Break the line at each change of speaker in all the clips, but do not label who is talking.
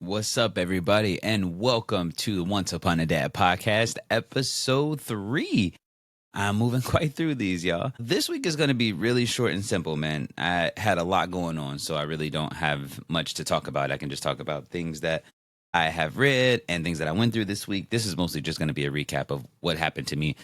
What's up, everybody, and welcome to Once Upon a Dad podcast, episode 3. I'm moving quite through these, y'all. This week is going to be really short and simple, man. I had a lot going on, so I really don't have much to talk about. I can just talk about things that I have read and things that I went through this week. This is mostly just going to be a recap of what happened to me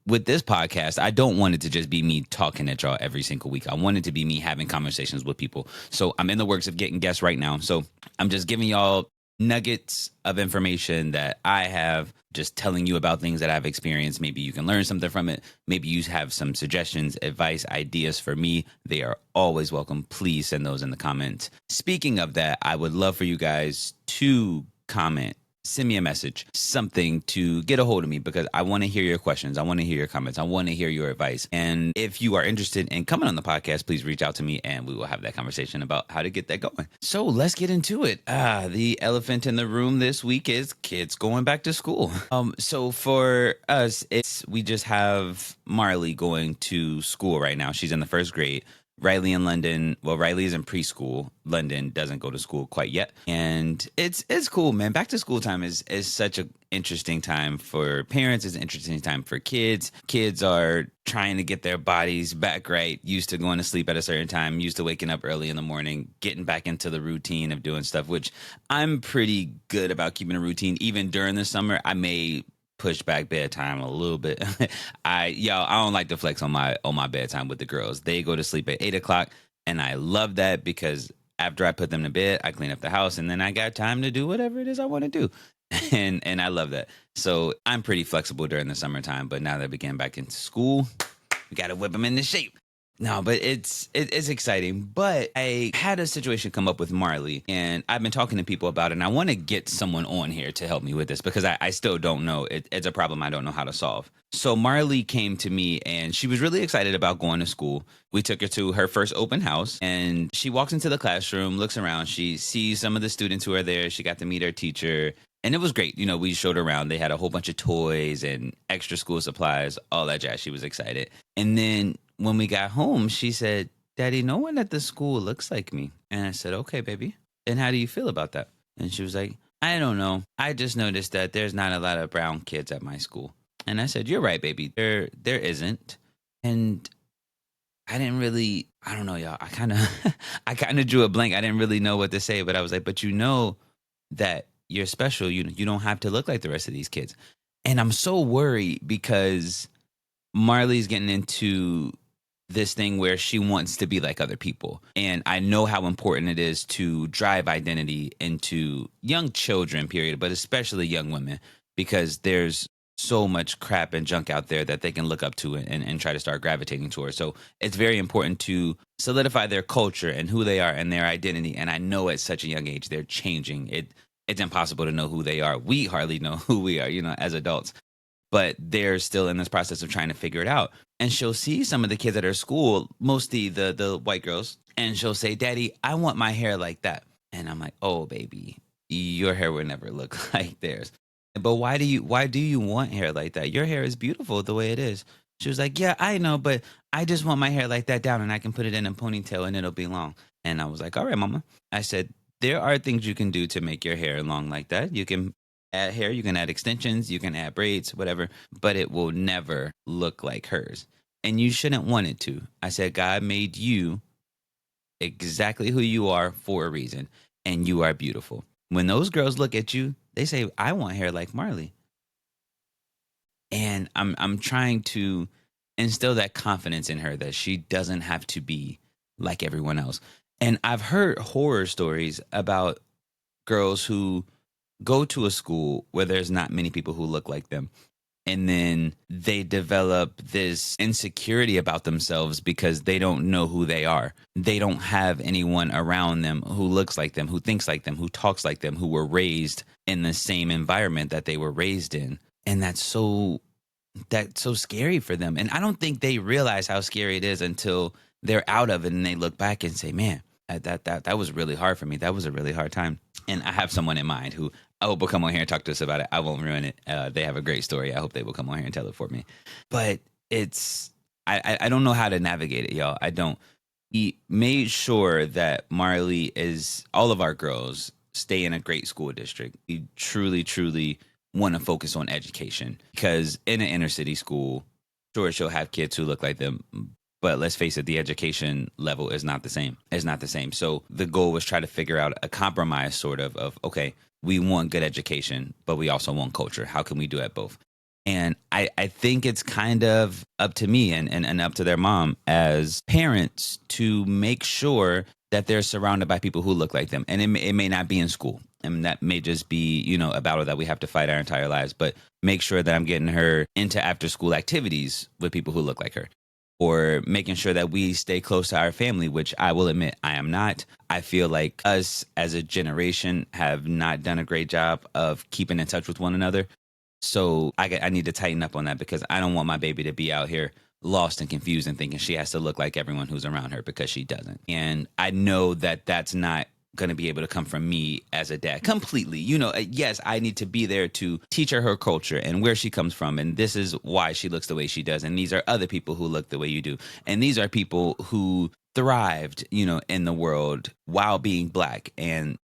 with this podcast. I don't want it to just be me talking at y'all every single week. I want it to be me having conversations with people. So I'm in the works of getting guests right now. So I'm just giving y'all nuggets of information that I have, just telling you about things that I've experienced. Maybe you can learn something from it. Maybe you have some suggestions, advice, ideas for me. They are always welcome. Please send those in the comments. Speaking of that, I would love for you guys to comment, send me a message, something to get a hold of me, because I want to hear your questions. I want to hear your comments. I want to hear your advice. And if you are interested in coming on the podcast, please reach out to me and we will have that conversation about how to get that going. So let's get into it. The elephant in the room this week is kids going back to school. So for us, we just have Marlee going to school right now. She's in the first grade. Riley in London. Well, Riley is in preschool. London doesn't go to school quite yet. And it's cool, man. Back to school time is such an interesting time for parents. It's an interesting time for kids. Kids are trying to get their bodies back right, used to going to sleep at a certain time, used to waking up early in the morning, getting back into the routine of doing stuff, which I'm pretty good about keeping a routine. Even during the summer, I may push back bedtime a little bit. I don't like to flex on my bedtime with the girls. They go to sleep at 8 o'clock, and I love that because after I put them to bed, I clean up the house, and then I got time to do whatever it is I want to do. And I love that. So I'm pretty flexible during the summertime, but now that we get back into school, we got to whip them into shape. No, but it's exciting. But I had a situation come up with Marlee, and I've been talking to people about it, and I want to get someone on here to help me with this because I still don't know. It's a problem I don't know how to solve. So Marlee came to me, and she was really excited about going to school. We took her to her first open house, and she walks into the classroom, looks around. She sees some of the students who are there. She got to meet her teacher. And it was great. You know, we showed her around. They had a whole bunch of toys and extra school supplies, all that jazz. She was excited. And then when we got home, she said, "Daddy, no one at the school looks like me." And I said, "Okay, baby. And how do you feel about that?" And she was like, "I don't know. I just noticed that there's not a lot of brown kids at my school." And I said, "You're right, baby. There isn't." And I don't know, y'all. I kind of drew a blank. I didn't really know what to say, but I was like, "But you know that you're special. You don't have to look like the rest of these kids." And I'm so worried because Marlee's getting into this thing where she wants to be like other people. And I know how important it is to drive identity into young children, period, but especially young women, because there's so much crap and junk out there that they can look up to and try to start gravitating towards. So it's very important to solidify their culture and who they are and their identity. And I know at such a young age, they're changing. It's impossible to know who they are. We hardly know who we are, as adults, but they're still in this process of trying to figure it out. And she'll see some of the kids at her school, mostly the white girls, and she'll say, "Daddy, I want my hair like that." And I'm like, "Oh, baby, your hair will never look like theirs." "But why do you want hair like that? Your hair is beautiful the way it is." She was like, "Yeah, I know, but I just want my hair like that down, and I can put it in a ponytail and it'll be long." And I was like, "All right, mama." I said, "There are things you can do to make your hair long like that. You can add hair, you can add extensions, you can add braids, whatever, but it will never look like hers. And you shouldn't want it to." I said, "God made you exactly who you are for a reason, and you are beautiful. When those girls look at you, they say, 'I want hair like Marlee.'" And I'm trying to instill that confidence in her that she doesn't have to be like everyone else. And I've heard horror stories about girls who go to a school where there's not many people who look like them. And then they develop this insecurity about themselves because they don't know who they are. They don't have anyone around them who looks like them, who thinks like them, who talks like them, who were raised in the same environment that they were raised in. And that's so scary for them. And I don't think they realize how scary it is until they're out of it and they look back and say, "Man, that was really hard for me. That was a really hard time." And I have someone in mind who I hope will come on here and talk to us about it. I won't ruin it. They have a great story. I hope they will come on here and tell it for me. But I don't know how to navigate it, y'all. I don't. He made sure that Marlee is, all of our girls stay in a great school district. We truly, truly want to focus on education because in an inner city school, sure, she'll have kids who look like them. But let's face it, the education level is not the same. It's not the same. So the goal was try to figure out a compromise sort of okay, we want good education, but we also want culture. How can we do it both? And I think it's kind of up to me and up to their mom as parents to make sure that they're surrounded by people who look like them. And it may not be in school. And that may just be, a battle that we have to fight our entire lives. But make sure that I'm getting her into after school activities with people who look like her. Or making sure that we stay close to our family, which I will admit I am not. I feel like us as a generation have not done a great job of keeping in touch with one another. So I need to tighten up on that because I don't want my baby to be out here lost and confused and thinking she has to look like everyone who's around her because she doesn't. And I know that that's not going to be able to come from me as a dad completely. Yes, I need to be there to teach her culture and where she comes from. And this is why she looks the way she does. And these are other people who look the way you do. And these are people who thrived, in the world while being Black. And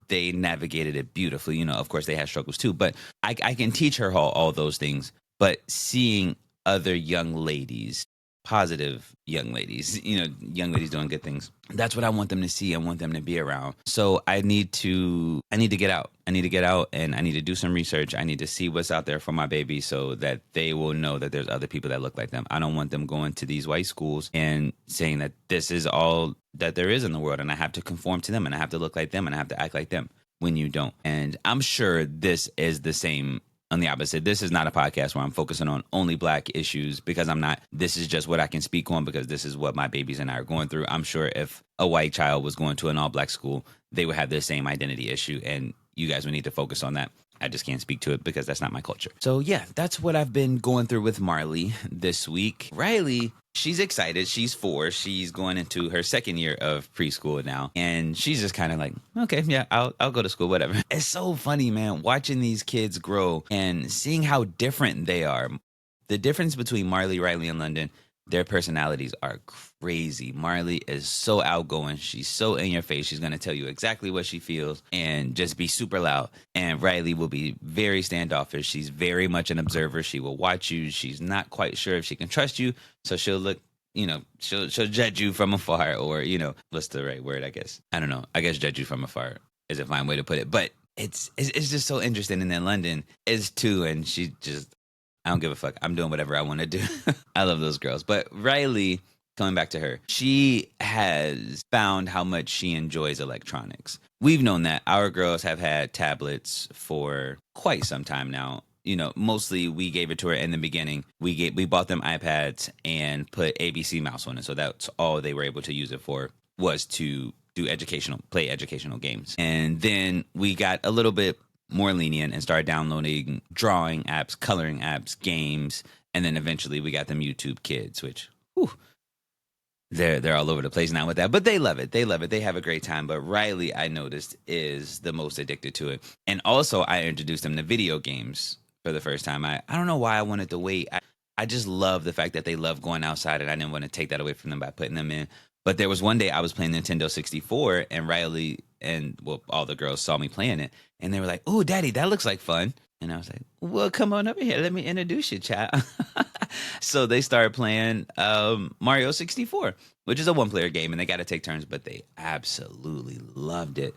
they navigated it beautifully. Of course, they had struggles too. But I can teach her all those things. But seeing other young ladies, positive young ladies, young ladies doing good things. That's what I want them to see. I want them to be around. So I need to get out. I need to get out and I need to do some research. I need to see what's out there for my baby so that they will know that there's other people that look like them. I don't want them going to these white schools and saying that this is all that there is in the world and I have to conform to them and I have to look like them and I have to act like them when you don't. And I'm sure this is the same on the opposite. This is not a podcast where I'm focusing on only Black issues because I'm not. This is just what I can speak on because this is what my babies and I are going through. I'm sure if a white child was going to an all Black school, they would have the same identity issue and you guys would need to focus on that. I just can't speak to it because that's not my culture. So yeah, that's what I've been going through with Marlee this week. Riley, she's excited. She's 4. She's going into her second year of preschool now. And she's just kind of like, okay, yeah, I'll go to school, whatever. It's so funny, man, watching these kids grow and seeing how different they are. The difference between Marlee, Riley, and London, their personalities are crazy. Marlee is so outgoing. She's so in your face. She's going to tell you exactly what she feels and just be super loud. And Riley will be very standoffish. She's very much an observer. She will watch you. She's not quite sure if she can trust you. So she'll look, she'll judge you from afar or, what's the right word, I guess? I don't know. I guess judge you from afar is a fine way to put it. But it's just so interesting. And then London is too. And she just, I don't give a fuck. I'm doing whatever I want to do. I love those girls. But Riley, coming back to her, she has found how much she enjoys electronics. We've known that. Our girls have had tablets for quite some time now. Mostly we gave it to her in the beginning. We bought them iPads and put ABC Mouse on it. So that's all they were able to use it for was to play educational games. And then we got a little bit more lenient and started downloading drawing apps, coloring apps, games, and then eventually we got them YouTube Kids, which they're all over the place now with that, but they love it. They have a great time. But Riley, I noticed, is the most addicted to it. And also I introduced them to video games for the first time. I don't know why I wanted to wait. I just love the fact that they love going outside and I didn't want to take that away from them by putting them in. But there was one day I was playing Nintendo 64 and Riley and all the girls saw me playing it and they were like, "Oh, Daddy, that looks like fun." And I was like, "Well, come on over here. Let me introduce you, child." So they started playing Mario 64, which is a one-player game and they got to take turns, but they absolutely loved it.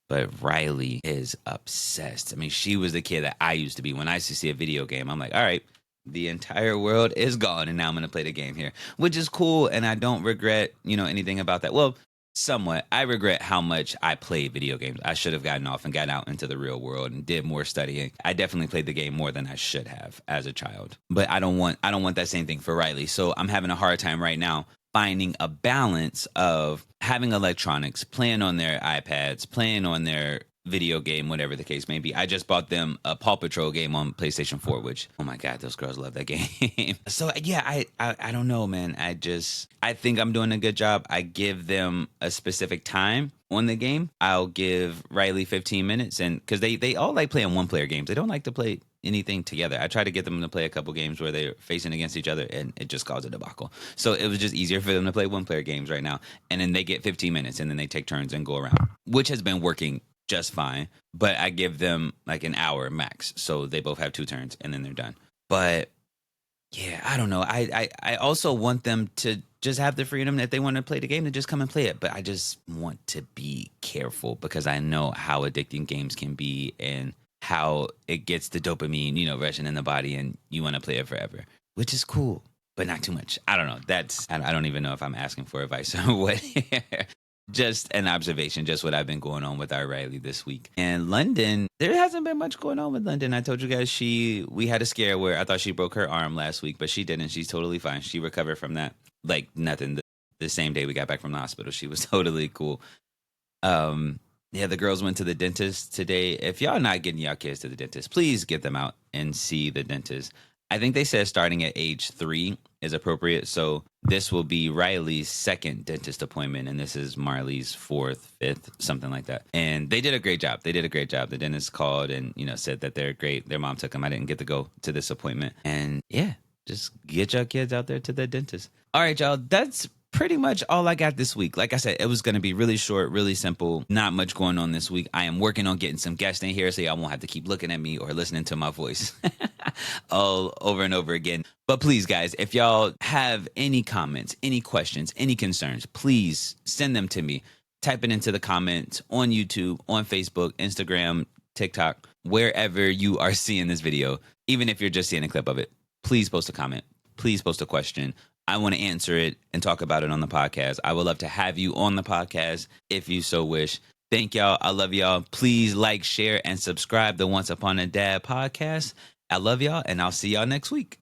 But Riley is obsessed. I mean, she was the kid that I used to be. When I used to see a video game, I'm like, all right, the entire world is gone and now I'm going to play the game here, which is cool. And I don't regret, anything about that. Well, somewhat. I regret how much I played video games. I should have gotten off and got out into the real world and did more studying. I definitely played the game more than I should have as a child. But I don't want that same thing for Riley. So I'm having a hard time right now finding a balance of having electronics, playing on their iPads, playing on their video game, whatever the case may be. I just bought them a Paw Patrol game on PlayStation 4, which, oh my God, those girls love that game. So yeah, I don't know, man. I think I'm doing a good job. I give them a specific time on the game. I'll give Riley 15 minutes and because they all like playing one-player games. They don't like to play anything together. I tried to get them to play a couple games where they're facing against each other and it just caused a debacle. So it was just easier for them to play one-player games right now. And then they get 15 minutes and then they take turns and go around, which has been working just fine. But I give them like an hour max. So they both have 2 turns and then they're done. But yeah, I don't know. I also want them to just have the freedom that they want to play the game to just come and play it. But I just want to be careful because I know how addicting games can be and how it gets the dopamine, rushing in the body and you want to play it forever, which is cool, but not too much. I don't know. I don't even know if I'm asking for advice or what. Just an observation, just what I've been going on with our Riley this week. And London, there hasn't been much going on with London. I told you guys we had a scare where I thought she broke her arm last week, but she didn't. She's totally fine. She recovered from that like nothing. The same day we got back from the hospital, she was totally cool. Yeah, the girls went to the dentist today. If y'all not getting y'all kids to the dentist, please get them out and see the dentist. I think they said starting at age 3 is appropriate. So this will be Riley's second dentist appointment, and this is Marlee's 4th, 5th, something like that. And they did a great job. The dentist called and, said that they're great. Their mom took them. I didn't get to go to this appointment. And yeah, just get your kids out there to the dentist. All right, y'all. That's pretty much all I got this week. Like I said, it was going to be really short, really simple. Not much going on this week. I am working on getting some guests in here so y'all won't have to keep looking at me or listening to my voice all over and over again. But please, guys, if y'all have any comments, any questions, any concerns, please send them to me. Type it into the comments on YouTube, on Facebook, Instagram, TikTok, wherever you are seeing this video. Even if you're just seeing a clip of it, please post a comment. Please post a question. I want to answer it and talk about it on the podcast. I would love to have you on the podcast if you so wish. Thank y'all. I love y'all. Please like, share, and subscribe to Once Upon a Dad podcast. I love y'all, and I'll see y'all next week.